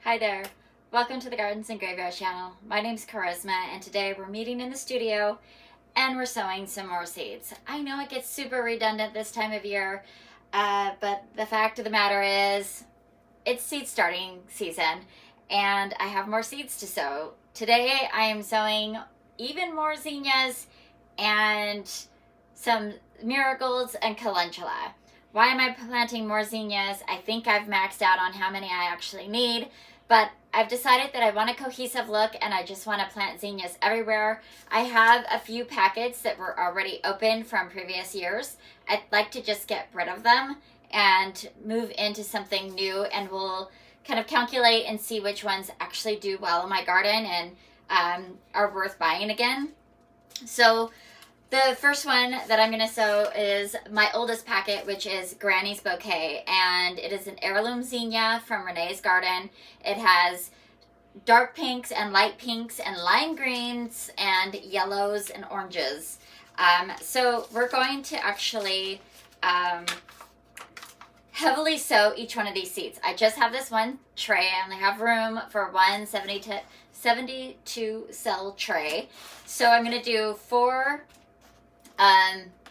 Hi there. Welcome to the Gardens and Graveyard channel. My name's Charisma, and today we're meeting in the studio and we're sowing some more seeds. I know it gets super redundant this time of year, but the fact of the matter is it's seed starting season and I have more seeds to sow. Today I am sowing even more zinnias and some marigolds and calendula. Why am I planting more zinnias? I think I've maxed out on how many I actually need, but I've decided that I want a cohesive look and I just want to plant zinnias everywhere. I have a few packets that were already open from previous years. I'd like to just get rid of them and move into something new, and we'll kind of calculate and see which ones actually do well in my garden and are worth buying again. So the first one that I'm going to sow is my oldest packet, which is Granny's Bouquet, and it is an heirloom zinnia from Renee's Garden. It has dark pinks and light pinks and lime greens and yellows and oranges. So we're going to actually heavily sow each one of these seeds. I just have this one tray. I only have room for one 72 cell tray. So I'm going to do 4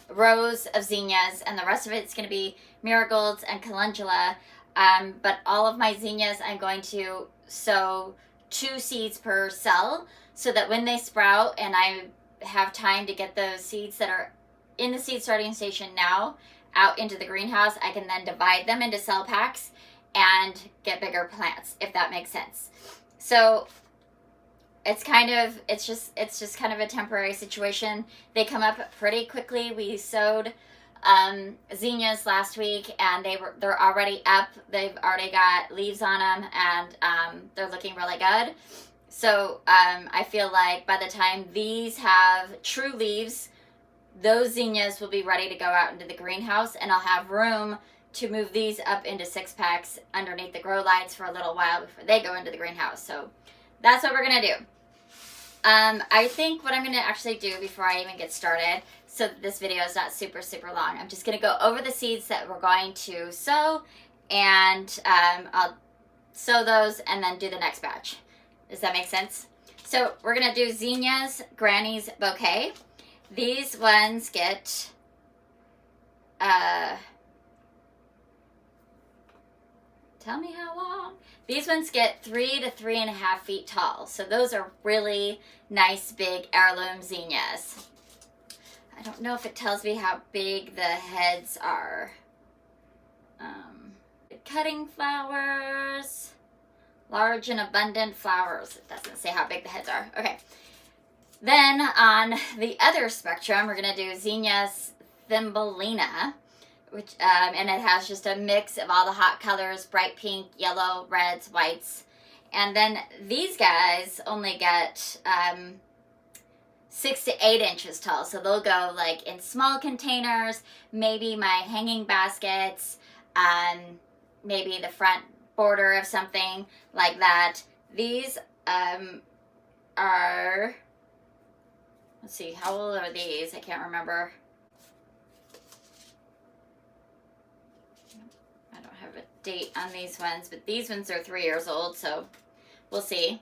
rows of zinnias, and the rest of it's going to be marigolds and calendula. But all of my zinnias, I'm going to sow 2 seeds per cell, so that when they sprout and I have time to get those seeds that are in the seed starting station now out into the greenhouse, I can then divide them into cell packs and get bigger plants, if that makes sense. So it's just kind of a temporary situation. They come up pretty quickly. We sowed zinnias last week, and they're already up. They've already got leaves on them, and they're looking really good. So I feel like by the time these have true leaves, those zinnias will be ready to go out into the greenhouse, and I'll have room to move these up into 6 packs underneath the grow lights for a little while before they go into the greenhouse. So that's what we're going to do. I think what I'm going to actually do before I even get started, so that this video is not super long, I'm just going to go over the seeds that we're going to sow, and I'll sow those and then do the next batch. Does that make sense? So we're going to do zinnias Granny's Bouquet. These ones get tell me how long. These ones get 3 to 3.5 feet tall. So those are really nice big heirloom zinnias. I don't know if it tells me how big the heads are. Cutting flowers. Large and abundant flowers. It doesn't say how big the heads are. Okay. Then on the other spectrum, we're going to do zinnias Thumbelina, which and it has just a mix of all the hot colors: bright pink, yellow, reds, whites. And then these guys only get 6 to 8 inches tall, so they'll go like in small containers, maybe my hanging baskets, maybe the front border of something like that. These are, let's see, how old are these? I can't remember. Have a date on these ones, but these ones are 3 years old, so we'll see.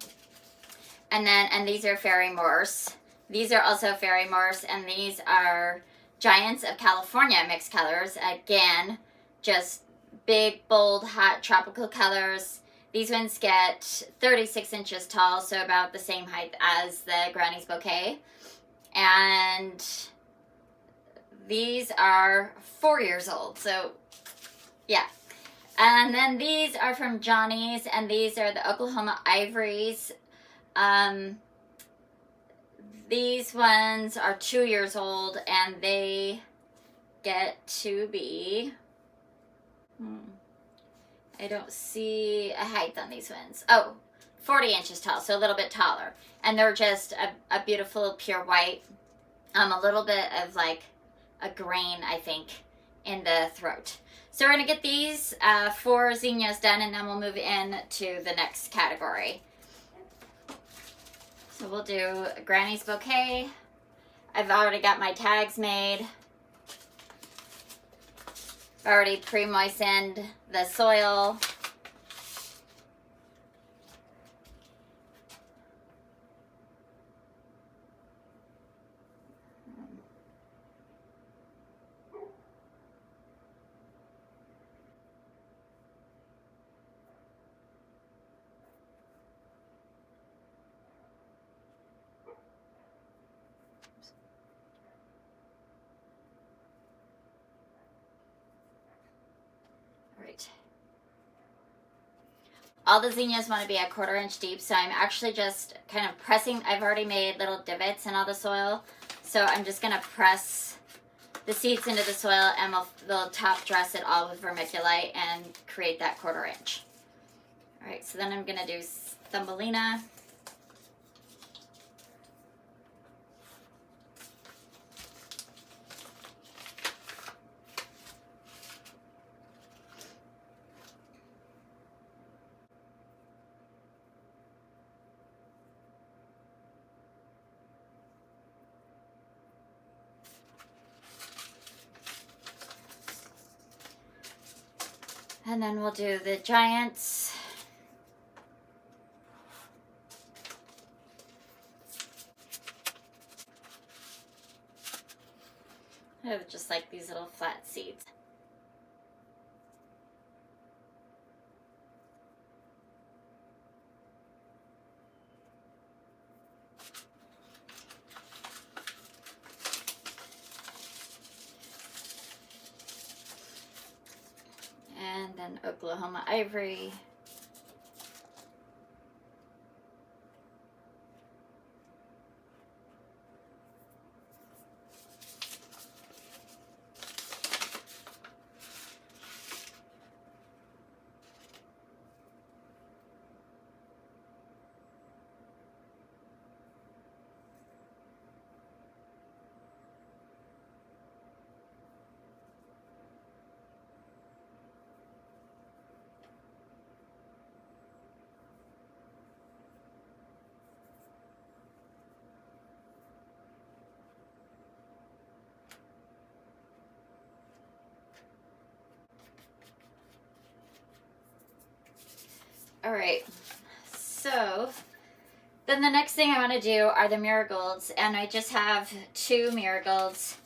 And these are Fairy Morse. These are also Fairy Morse, and these are Giants of California mixed colors. Again, just big, bold, hot, tropical colors. These ones get 36 inches tall, so about the same height as the Granny's Bouquet. And these are 4 years old, so yeah. And then these are from Johnny's, and these are the Oklahoma Ivories. These ones are 2 years old, and they get to be, I don't see a height on these ones. Oh, 40 inches tall, so a little bit taller. And they're just a beautiful pure white. A little bit of like a grain, I think, in the throat. So we're going to get these 4 zinnias done, and then we'll move in to the next category. So we'll do Granny's Bouquet. I've already got my tags made. I've already pre-moistened the soil. all the zinnias want to be a 1/4 inch deep, so I'm actually just kind of pressing. I've already made little divots in all the soil, so I'm just going to press the seeds into the soil, and we'll top dress it all with vermiculite and create that 1/4 inch. All right, so then I'm going to do Thumbelina. And then we'll do the giants. I have just like these little flat seeds. And then Oklahoma ivory. All right, so then the next thing I want to do are the marigolds, and I just have 2 marigolds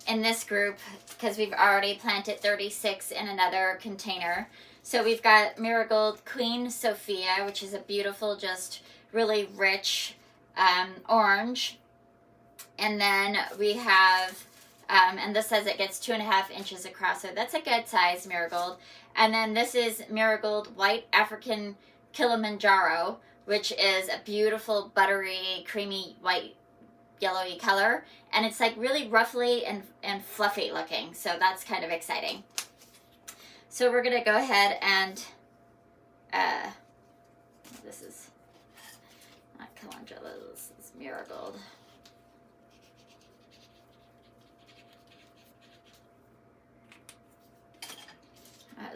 in this group because we've already planted 36 in another container. So we've got Marigold Queen Sophia, which is a beautiful, just really rich orange. And then we have, and this says it gets 2.5 inches across, so that's a good size marigold. And then this is Marigold White African Kilimanjaro, which is a beautiful, buttery, creamy, white, yellowy color. And it's like really ruffly and fluffy looking, so that's kind of exciting. So we're going to go ahead and, this is not Calendula, this is Marigold.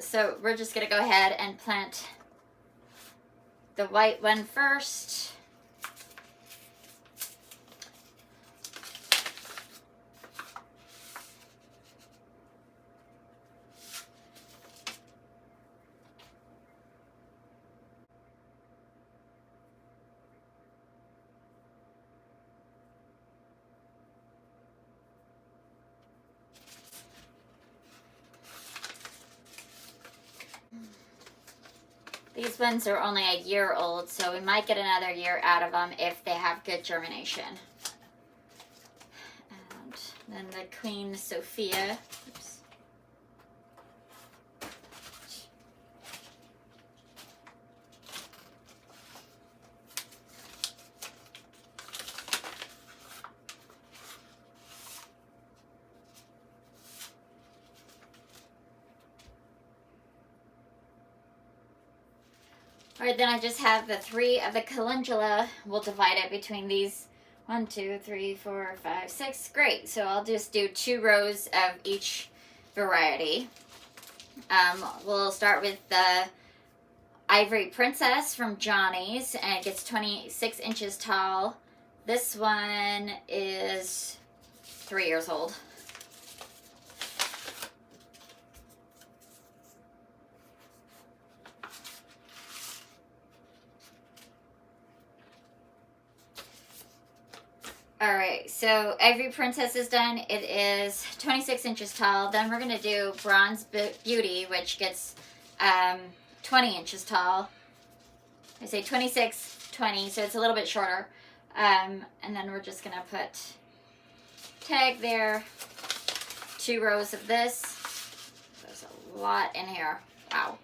So we're just going to go ahead and plant the white one first. These ones are only a year old, so we might get another year out of them if they have good germination. And then the Queen Sophia. Oops. All right, then I just have the 3 of the calendula. We'll divide it between these 1, 2, 3, 4, 5, 6. Great. So I'll just do 2 rows of each variety. We'll start with the Ivory Princess from Johnny's, and it gets 26 inches tall. This one is 3 years old. Alright, so Ivory Princess is done. It is 26 inches tall. Then we're going to do Bronze Beauty, which gets 20 inches tall. I say 26, 20, so it's a little bit shorter. And then we're just going to put tag there. 2 rows of this. There's a lot in here. Wow.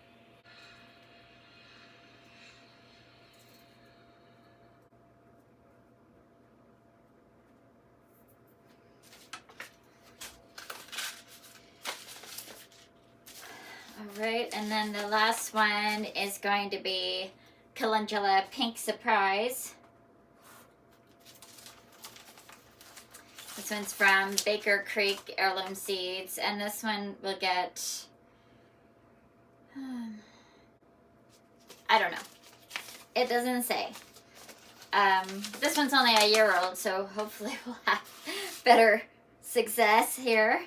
right, and then the last one is going to be Calendula Pink Surprise. This one's from Baker Creek Heirloom Seeds, and this one will get, I don't know. It doesn't say. This one's only a year old, so hopefully we'll have better success here.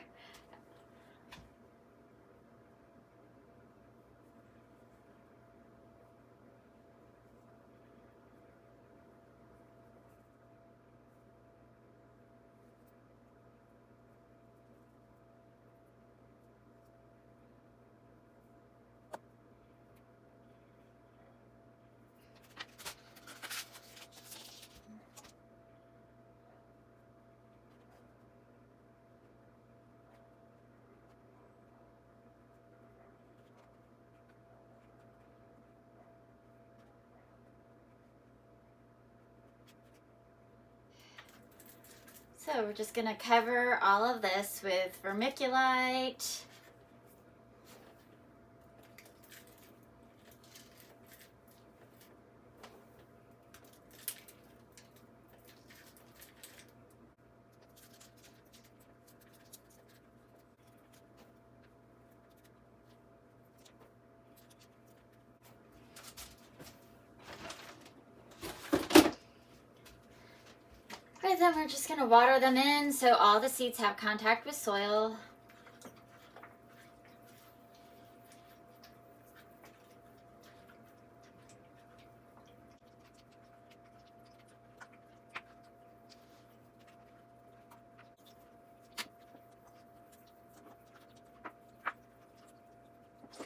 So we're just going to cover all of this with vermiculite. And then we're just going to water them in so all the seeds have contact with soil.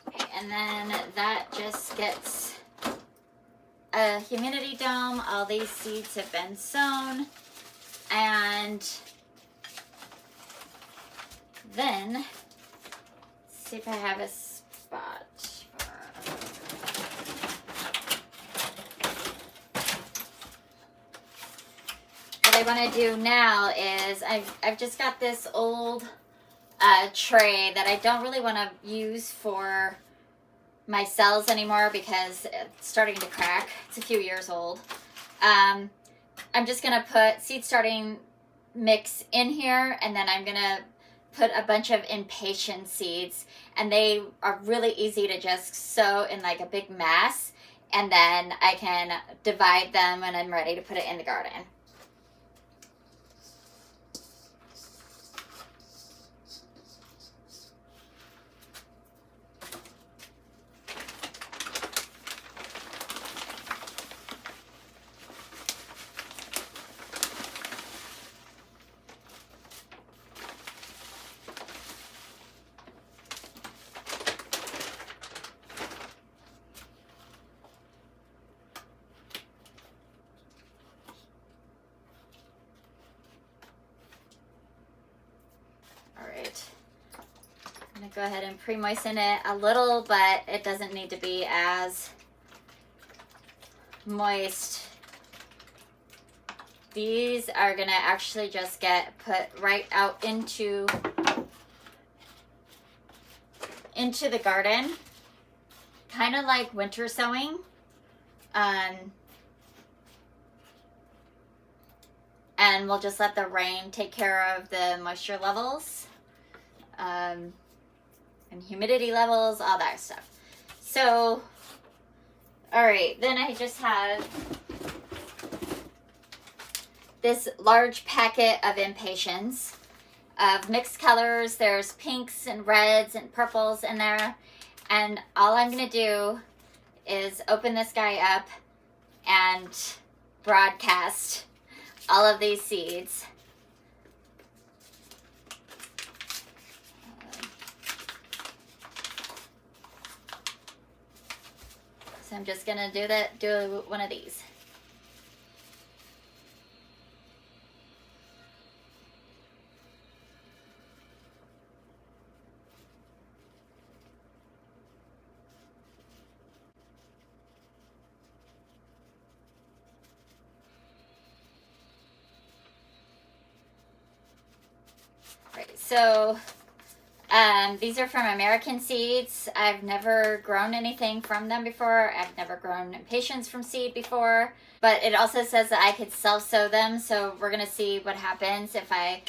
Okay, and then that just gets a humidity dome. All these seeds have been sown. And then, let's see if I have a spot. What I want to do now is I've just got this old tray that I don't really want to use for my cells anymore because it's starting to crack. It's a few years old. I'm just going to put seed starting mix in here, and then I'm going to put a bunch of impatiens seeds, and they are really easy to just sow in like a big mass, and then I can divide them when I'm ready to put it in the garden. I'm going to go ahead and pre-moisten it a little, but it doesn't need to be as moist. These are going to actually just get put right out into the garden, kind of like winter sowing. And we'll just let the rain take care of the moisture levels. And humidity levels, all that stuff. So, all right, then I just have this large packet of impatiens of mixed colors. There's pinks and reds and purples in there. And all I'm gonna do is open this guy up and broadcast all of these seeds. So I'm just gonna do one of these. Right, so These are from American Seeds. I've never grown anything from them before. I've never grown impatiens from seed before. But it also says that I could self-sow them, so we're going to see what happens if I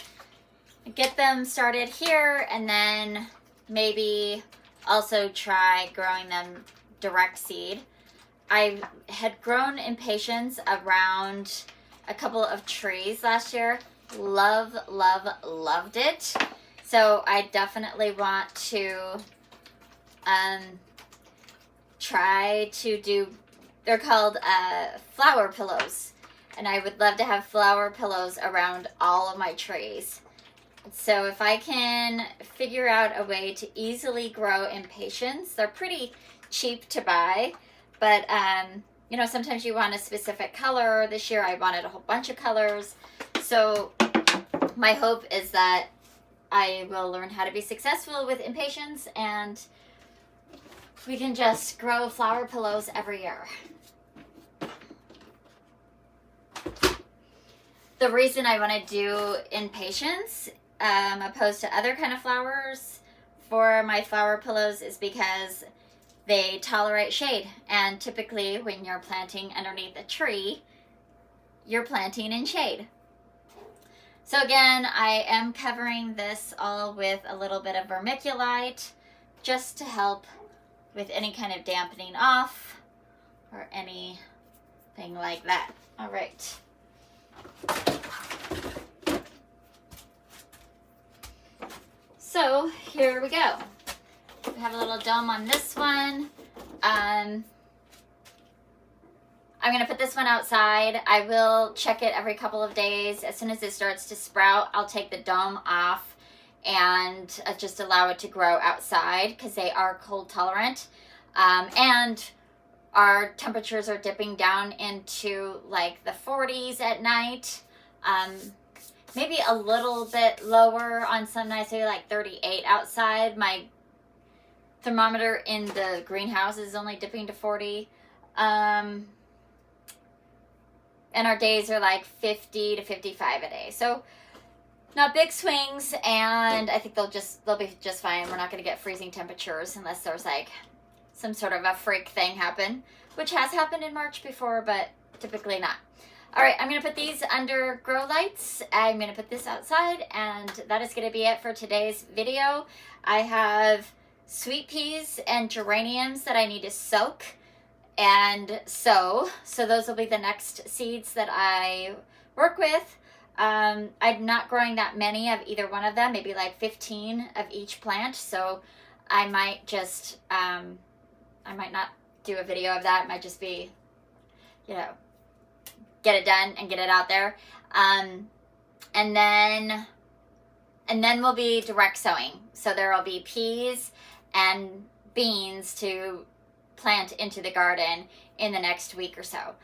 get them started here and then maybe also try growing them direct seed. I had grown impatiens around a couple of trees last year. Loved it. So I definitely want to try to do, they're called flower pillows. And I would love to have flower pillows around all of my trees. So if I can figure out a way to easily grow impatiens, they're pretty cheap to buy. But, you know, sometimes you want a specific color. This year I wanted a whole bunch of colors. So my hope is that I will learn how to be successful with impatiens and we can just grow flower pillows every year. The reason I want to do impatiens opposed to other kind of flowers for my flower pillows is because they tolerate shade. And typically when you're planting underneath a tree, you're planting in shade. So again, I am covering this all with a little bit of vermiculite just to help with any kind of dampening off or anything like that. All right. So here we go. We have a little dome on this one. I'm going to put this one outside. I will check it every couple of days. As soon as it starts to sprout, I'll take the dome off and just allow it to grow outside because they are cold tolerant. And our temperatures are dipping down into like the 40s at night. Maybe a little bit lower on some nights, maybe like 38 outside. My thermometer in the greenhouse is only dipping to 40. And our days are like 50 to 55 a day. So not big swings, and I think they'll be just fine. We're not going to get freezing temperatures unless there's like some sort of a freak thing happen, which has happened in March before, but typically not. All right, I'm going to put these under grow lights. I'm going to put this outside, and that is going to be it for today's video. I have sweet peas and geraniums that I need to soak and sow. So those will be the next seeds that I work with. I'm not growing that many of either one of them, maybe like 15 of each plant. So I might just, I might not do a video of that. It might just be, you know, get it done and get it out there. And then we'll be direct sowing. So there will be peas and beans to plant into the garden in the next week or so.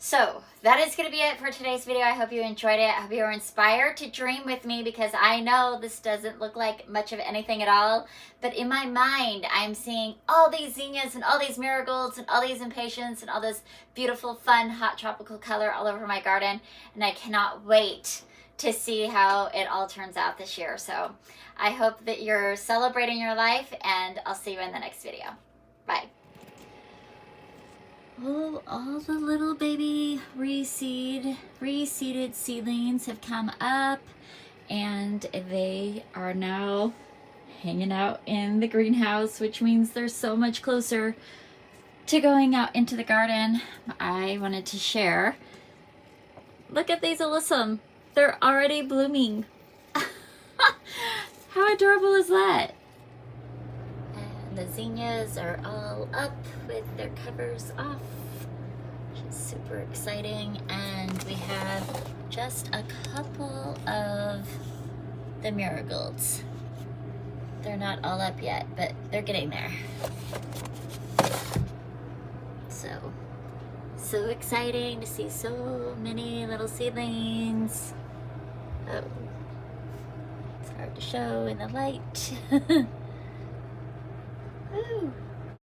So that is going to be it for today's video. I hope you enjoyed it. I hope you were inspired to dream with me, because I know this doesn't look like much of anything at all, but in my mind I'm seeing all these zinnias and all these marigolds and all these impatiens and all this beautiful, fun, hot tropical color all over my garden, and I cannot wait to see how it all turns out this year. So I hope that you're celebrating your life, and I'll see you in the next video. Bye. Oh, all the little baby reseeded seedlings have come up, and they are now hanging out in the greenhouse, which means they're so much closer to going out into the garden. I wanted to share. Look at these alyssum. They're already blooming. How adorable is that? And the zinnias are all up with their covers off, which is super exciting. And we have just a couple of the marigolds. They're not all up yet, but they're getting there. So exciting to see so many little seedlings. Oh, it's hard to show in the light. Ooh.